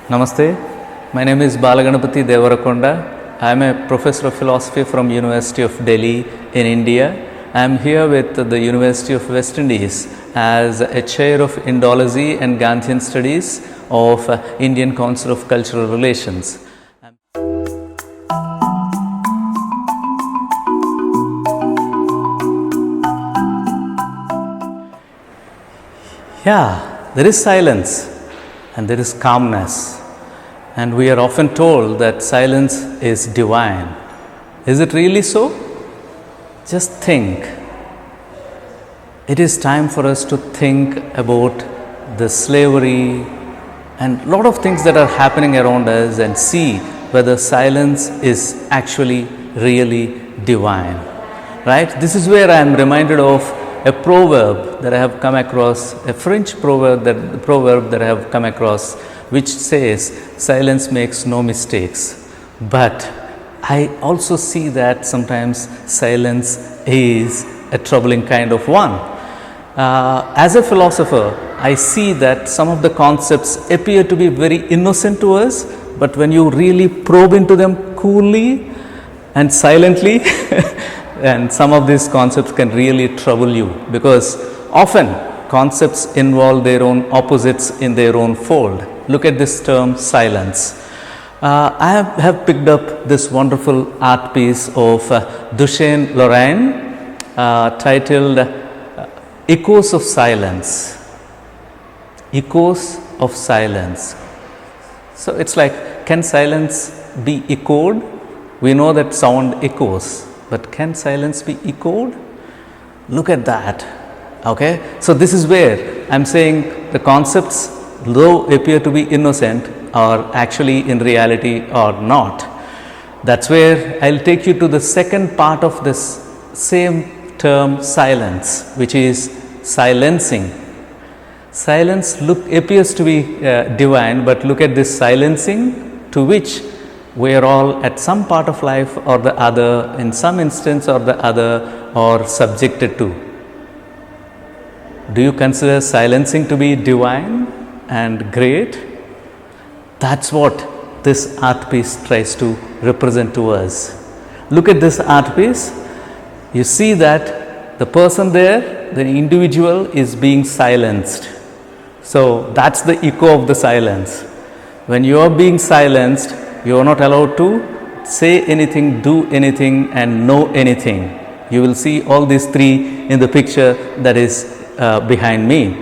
Namaste. My name is Balaganapathi Devarakonda. I am a professor of philosophy from University of Delhi in India. I am here with the University of West Indies as a chair of Indology and Gandhian Studies of Indian Council of Cultural Relations. Yeah, there is silence and there is calmness, and we are often told that silence is divine. Is it really so? Just think. It is time for us to think about the slavery and a lot of things that are happening around us and see whether silence is actually really divine. Right? This is where I am reminded of a proverb that I have come across, a French proverb that I have come across, which says, silence makes no mistakes. But I also see that sometimes silence is a troubling kind of one. As a philosopher, I see that some of the concepts appear to be very innocent to us, but when you really probe into them coolly and silently, and some of these concepts can really trouble you, because often concepts involve their own opposites in their own fold. Look at this term silence. I have picked up this wonderful art piece of Dushaine Lorraine titled Echoes of Silence. Echoes of Silence. So it's like, can silence be echoed? We know that sound echoes. But can silence be echoed? Look at that. Okay, so this is where I'm saying the concepts, though appear to be innocent, are actually in reality are not. That's where I'll take you to the second part of this same term silence, which is silencing. Silence appears to be divine, but look at this silencing to which we are all at some part of life or the other, in some instance or the other, or subjected to. Do you consider silencing to be divine and great? That's what this art piece tries to represent to us. Look at this art piece. You see that the person there, the individual, is being silenced. So that's the echo of the silence. When you are being silenced, you are not allowed to say anything, do anything, and know anything. You will see all these three in the picture that is behind me.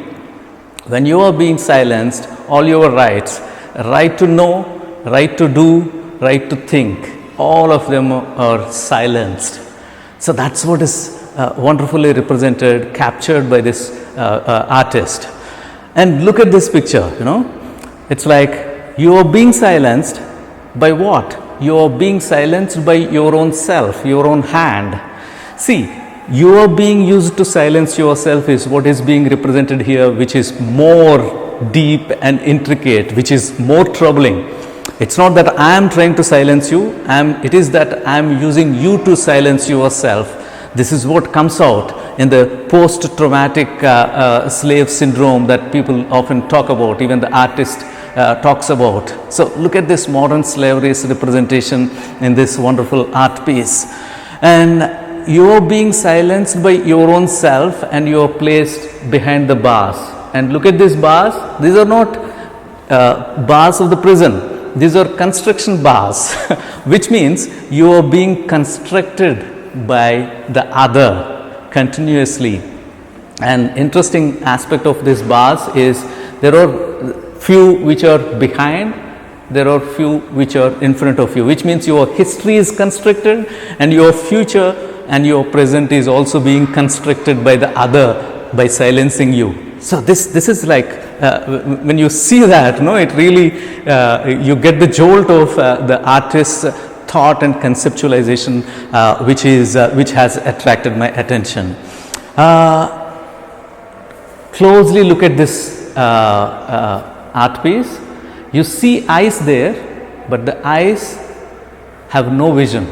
When you are being silenced, all your rights, right to know, right to do, right to think, all of them are silenced. So that's what is wonderfully represented, captured by this artist. And look at this picture, it's like you are being silenced. By what? You are being silenced by your own self, your own hand. See, you are being used to silence yourself is what is being represented here, which is more deep and intricate, which is more troubling. It's not that I am trying to silence you, it is that I am using you to silence yourself. This is what comes out in the post-traumatic slave syndrome that people often talk about, even the artist talks about. So look at this modern slavery's representation in this wonderful art piece. And you are being silenced by your own self, and you are placed behind the bars. And look at these bars. These are not bars of the prison. These are construction bars, which means you are being constructed by the other continuously. An interesting aspect of these bars is there are few which are behind, there are few which are in front of you, which means your history is constructed and your future and your present is also being constructed by the other by silencing you. So this is like when you see that, it really you get the jolt of the artist's thought and conceptualization, which has attracted my attention. Closely look at this art piece. You see eyes there, but the eyes have no vision.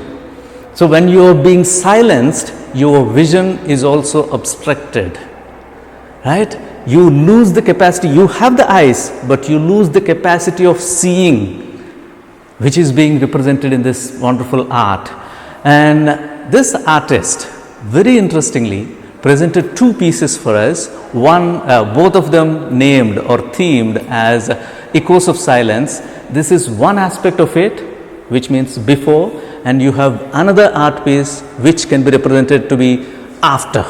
So when you are being silenced, your vision is also obstructed, right? you lose the capacity, you have the eyes, but you lose the capacity of seeing, which is being represented in this wonderful art. And this artist, very interestingly, presented two pieces for us. One, both of them named or themed as Echoes of Silence. This is one aspect of it, which means before, and you have another art piece which can be represented to be after.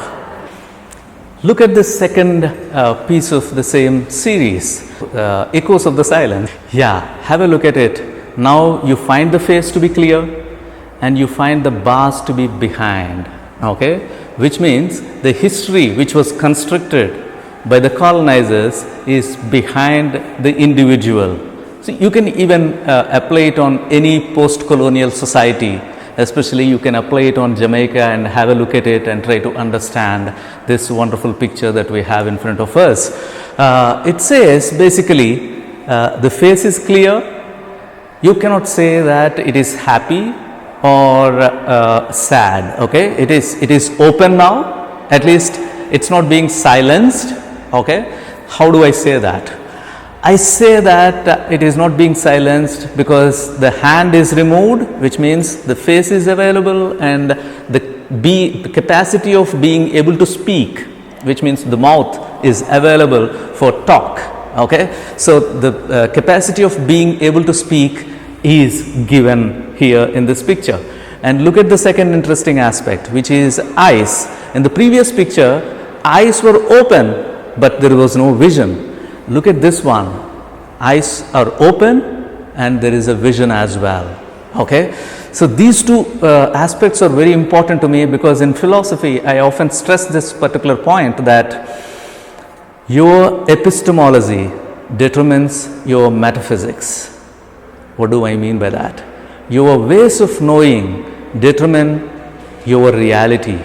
Look at the second piece of the same series, Echoes of the Silence. Yeah, have a look at it. Now you find the face to be clear and you find the bars to be behind, okay, which means the history which was constructed by the colonizers is behind the individual. So you can even apply it on any post-colonial society. Especially you can apply it on Jamaica and have a look at it and try to understand this wonderful picture that we have in front of us. It says basically the face is clear. You cannot say that it is happy or sad. Okay, it is open now. At least it's not being silenced. Okay, how do I say that? I say that it is not being silenced because the hand is removed, which means the face is available, and the capacity of being able to speak, which means the mouth is available for talk. Okay, so the capacity of being able to speak is given here in this picture. And look at the second interesting aspect, which is eyes. In the previous picture, eyes were open, but there was no vision. Look at this one, eyes are open and there is a vision as well. Okay, so these two aspects are very important to me, because in philosophy I often stress this particular point, that your epistemology determines your metaphysics. What do I mean by that? Your ways of knowing determine your reality.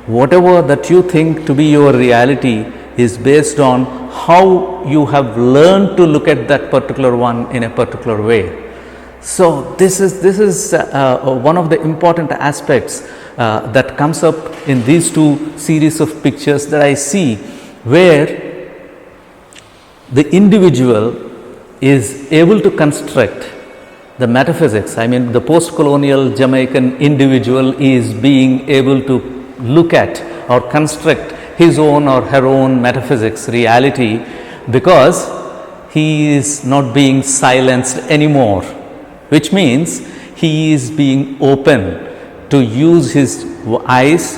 Whatever that you think to be your reality is based on how you have learned to look at that particular one in a particular way. So this is one of the important aspects that comes up in these two series of pictures that I see, where the individual is able to construct the metaphysics. I mean, the post-colonial Jamaican individual is being able to look at or construct his own or her own metaphysics reality, because he is not being silenced anymore, which means he is being open to use his eyes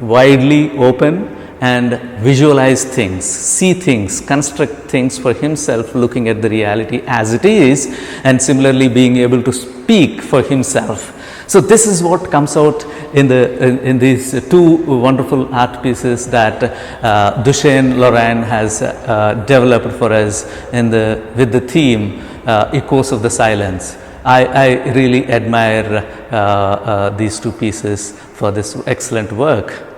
widely open and visualize things, see things, construct things for himself, looking at the reality as it is, and similarly being able to speak for himself. So this is what comes out in these two wonderful art pieces that Dushaine Lorraine has developed for us with the theme Echoes of the Silence. I really admire these two pieces for this excellent work.